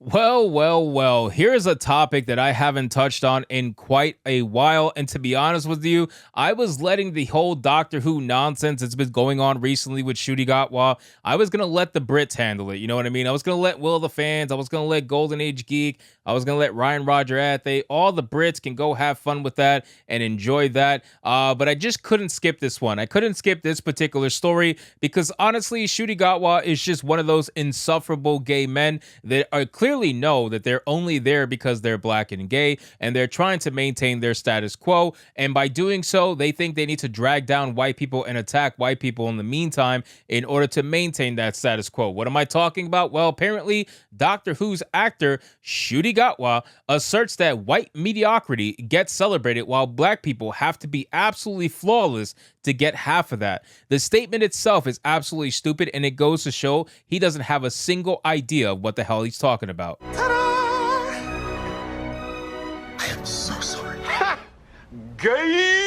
Well. Here's a topic that I haven't touched on in quite a while. And to be honest with you, I was letting the whole Doctor Who nonsense that's been going on recently with Ncuti Gatwa, I was going to let the Brits handle it. You know what I mean? I was going to let Will of the Fans, I was going to let Golden Age Geek, I was going to let Ryan Roger Athe, all the Brits can go have fun with that and enjoy that. But I just couldn't skip this one. I couldn't skip this particular story because honestly, Ncuti Gatwa is just one of those insufferable gay men that are clearly know that they're only there because they're black and gay, and they're trying to maintain their status quo. And by doing so, they think they need to drag down white people and attack white people in the meantime in order to maintain that status quo. What am I talking about? Well, apparently, Doctor Who's actor Ncuti Gatwa asserts that white mediocrity gets celebrated while black people have to be absolutely flawless to get half of that. The statement itself is absolutely stupid, and it goes to show he doesn't have a single idea of what the hell he's talking about. Ta-da! I am so sorry. Ha! Gay!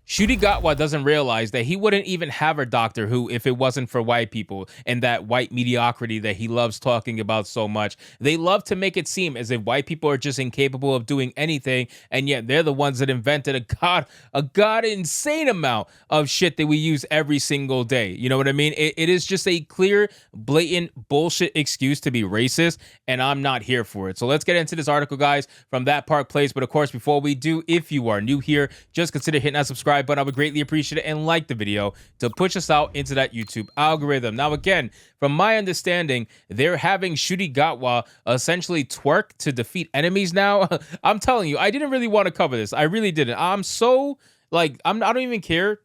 Ncuti Gatwa doesn't realize that he wouldn't even have a Doctor Who if it wasn't for white people and that white mediocrity that he loves talking about so much. They love to make it seem as if white people are just incapable of doing anything, and yet they're the ones that invented a god insane amount of shit that we use every single day. You know what I mean? It is just a clear, blatant bullshit excuse to be racist, and I'm not here for it. So let's get into this article, guys, from That Park Place. But of course, before we do, if you are new here, just consider hitting that subscribe button. I would greatly appreciate it, and like the video to push us out into that YouTube algorithm. Now, again, from my understanding, they're having Ncuti Gatwa essentially twerk to defeat enemies now. I'm telling you, I didn't really want to cover this. I really didn't. I'm so, like, I don't even care.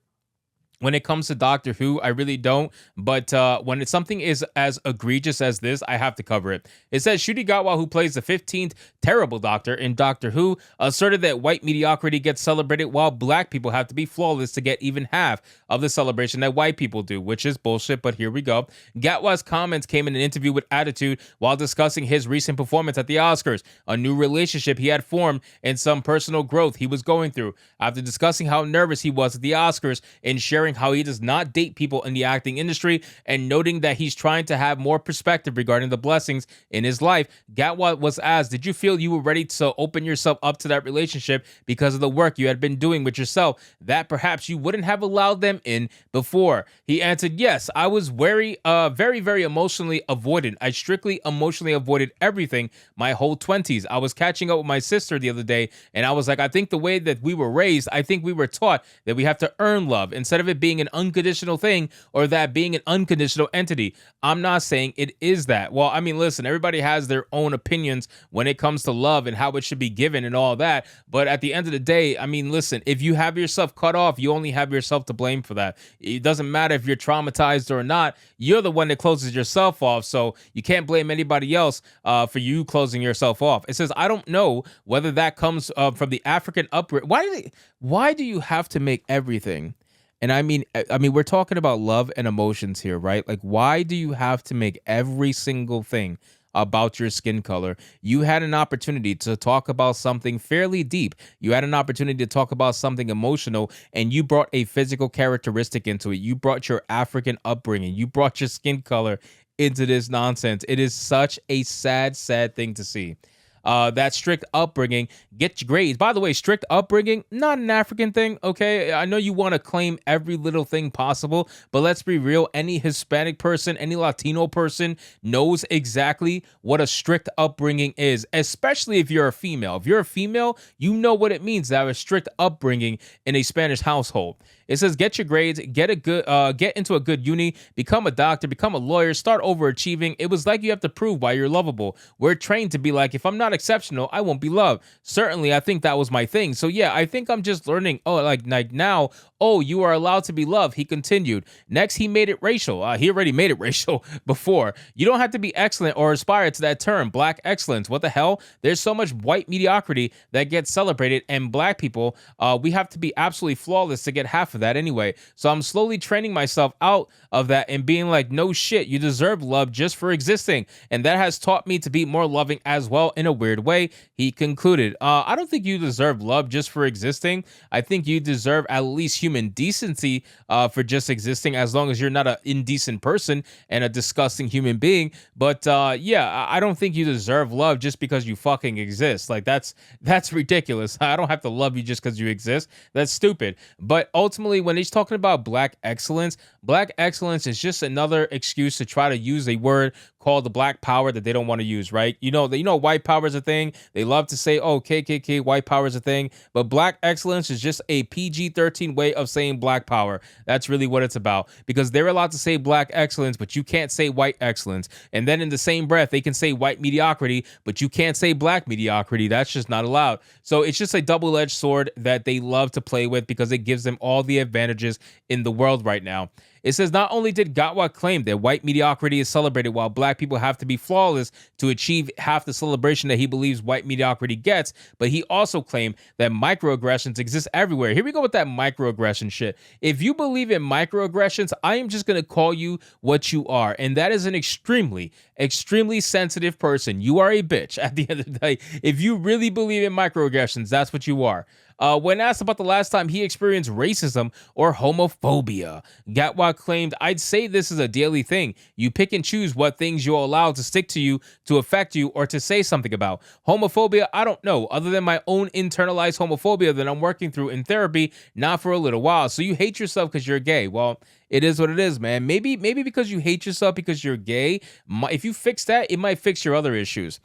When it comes to Doctor Who, I really don't. But when it's something is as egregious as this, I have to cover it. It says Ncuti Gatwa, who plays the 15th terrible Doctor in Doctor Who, asserted that white mediocrity gets celebrated while black people have to be flawless to get even half of the celebration that white people do, which is bullshit, but here we go. Gatwa's comments came in an interview with Attitude while discussing his recent performance at the Oscars, a new relationship he had formed, and some personal growth he was going through. After discussing how nervous he was at the Oscars and sharing how he does not date people in the acting industry and noting that he's trying to have more perspective regarding the blessings in his life, Gatwa was asked, did you feel you were ready to open yourself up to that relationship because of the work you had been doing with yourself that perhaps you wouldn't have allowed them in before? He answered, yes, I was very emotionally avoidant. I strictly emotionally avoided everything my whole 20s. I was catching up with my sister the other day, and I was like, I think the way that we were raised, I think we were taught that we have to earn love instead of it being an unconditional thing or that being an unconditional entity. I'm not saying it is that. Well, I mean, listen, everybody has their own opinions when it comes to love and how it should be given and all that. But at the end of the day, I mean, listen, if you have yourself cut off, you only have yourself to blame for that. It doesn't matter if you're traumatized or not. You're the one that closes yourself off. So you can't blame anybody else for you closing yourself off. It says, I don't know whether that comes from the African upbringing. Why do you have to make everything? And I mean, we're talking about love and emotions here, right? Like, why do you have to make every single thing about your skin color? You had an opportunity to talk about something fairly deep. You had an opportunity to talk about something emotional, and you brought a physical characteristic into it. You brought your African upbringing. You brought your skin color into this nonsense. It is such a sad thing to see. That strict upbringing, get your grades. By the way, strict upbringing, not an African thing, okay? I know you want to claim every little thing possible, but let's be real. Any Hispanic person, any Latino person knows exactly what a strict upbringing is, especially if you're a female. If you're a female, you know what it means to have a strict upbringing in a Spanish household. It says, get your grades, get into a good uni, become a doctor, become a lawyer, start overachieving. It was like you have to prove why you're lovable. We're trained to be like, if I'm not exceptional, I won't be loved. Certainly, I think that was my thing. So yeah, I think I'm just learning. Oh, like now, oh, you are allowed to be loved. He continued. Next, he made it racial. He already made it racial before. You don't have to be excellent or aspire to that term, black excellence. What the hell? There's so much white mediocrity that gets celebrated, and black people, we have to be absolutely flawless to get half of that anyway. So I'm slowly training myself out of that and being like, no shit, you deserve love just for existing. And that has taught me to be more loving as well in a weird weird way. He concluded, I don't think you deserve love just for existing. I think you deserve at least human decency for just existing, as long as you're not an indecent person and a disgusting human being. But yeah, I don't think you deserve love just because you fucking exist. Like that's ridiculous. I don't have to love you just because you exist. That's stupid. But ultimately, when he's talking about black excellence is just another excuse to try to use a word called the black power that they don't want to use, right? You know, white power is a thing. They love to say, oh, KKK, white power is a thing. But black excellence is just a PG-13 way of saying black power. That's really what it's about, because they're allowed to say black excellence, but you can't say white excellence. And then in the same breath, they can say white mediocrity, but you can't say black mediocrity. That's just not allowed. So it's just a double-edged sword that they love to play with because it gives them all the advantages in the world right now. It says, not only did Gatwa claim that white mediocrity is celebrated while black people have to be flawless to achieve half the celebration that he believes white mediocrity gets, but he also claimed that microaggressions exist everywhere. Here we go with that microaggression shit. If you believe in microaggressions, I am just going to call you what you are. And that is an extremely, extremely sensitive person. You are a bitch at the end of the day. If you really believe in microaggressions, that's what you are. When asked about the last time he experienced racism or homophobia, Gatwa claimed, I'd say this is a daily thing. You pick and choose what things you'll allow to stick to you, to affect you, or to say something about. Homophobia, I don't know, other than my own internalized homophobia that I'm working through in therapy, not for a little while. So you hate yourself because you're gay. Well, it is what it is, man. Maybe because you hate yourself because you're gay, if you fix that, it might fix your other issues.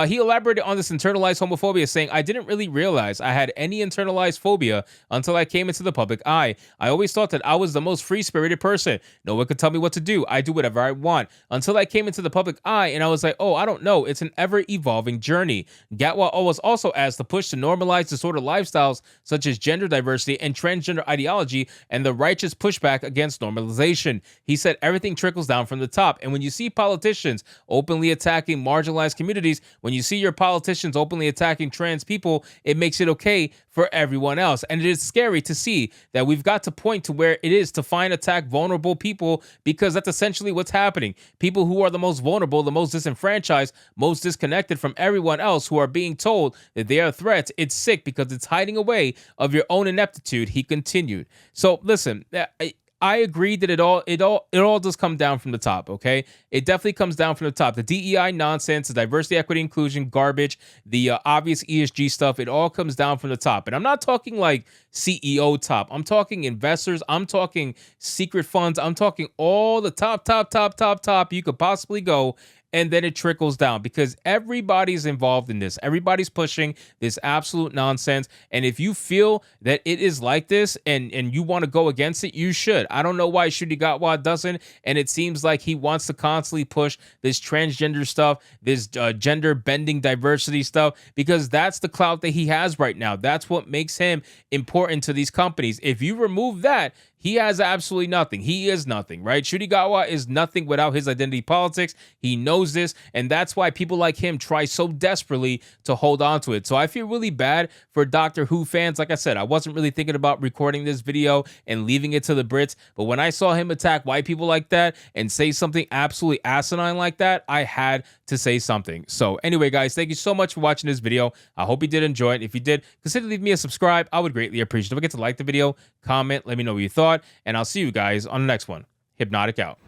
He elaborated on this internalized homophobia, saying, I didn't really realize I had any internalized phobia until I came into the public eye. I always thought that I was the most free-spirited person. No one could tell me what to do. I do whatever I want. Until I came into the public eye, and I was like, oh, I don't know. It's an ever-evolving journey. Gatwa was also asked to push to normalize disordered lifestyles such as gender diversity and transgender ideology and the righteous pushback against normalization. He said everything trickles down from the top, and when you see politicians openly attacking marginalized communities, when you see your politicians openly attacking trans people, it makes it okay for everyone else. And it is scary to see that we've got to point to where it is to find attack vulnerable people, because that's essentially what's happening. People who are the most vulnerable, the most disenfranchised, most disconnected from everyone else, who are being told that they are threats. It's sick because it's hiding away of your own ineptitude, he continued. So listen, I agree that it all does come down from the top, okay? It definitely comes down from the top. The DEI nonsense, the diversity, equity, inclusion, garbage, the obvious ESG stuff, it all comes down from the top. And I'm not talking like CEO top. I'm talking investors. I'm talking secret funds. I'm talking all the top you could possibly go. And then it trickles down because everybody's involved in this. Everybody's pushing this absolute nonsense. And if you feel that it is like this and you want to go against it, you should. I don't know why Ncuti Gatwa doesn't. And it seems like he wants to constantly push this transgender stuff, this gender bending diversity stuff, because that's the clout that he has right now. That's what makes him important to these companies. If you remove that, he has absolutely nothing. He is nothing, right? Ncuti Gatwa is nothing without his identity politics. He knows this, and that's why people like him try so desperately to hold on to it. So I feel really bad for Doctor Who fans. Like I said, I wasn't really thinking about recording this video and leaving it to the Brits, but when I saw him attack white people like that and say something absolutely asinine like that, I had to say something. So anyway, guys, thank you so much for watching this video. I hope you did enjoy it. If you did, consider leaving me a subscribe. I would greatly appreciate it. Don't forget to like the video, comment, let me know what you thought, and I'll see you guys on the next one. Hypnotic out.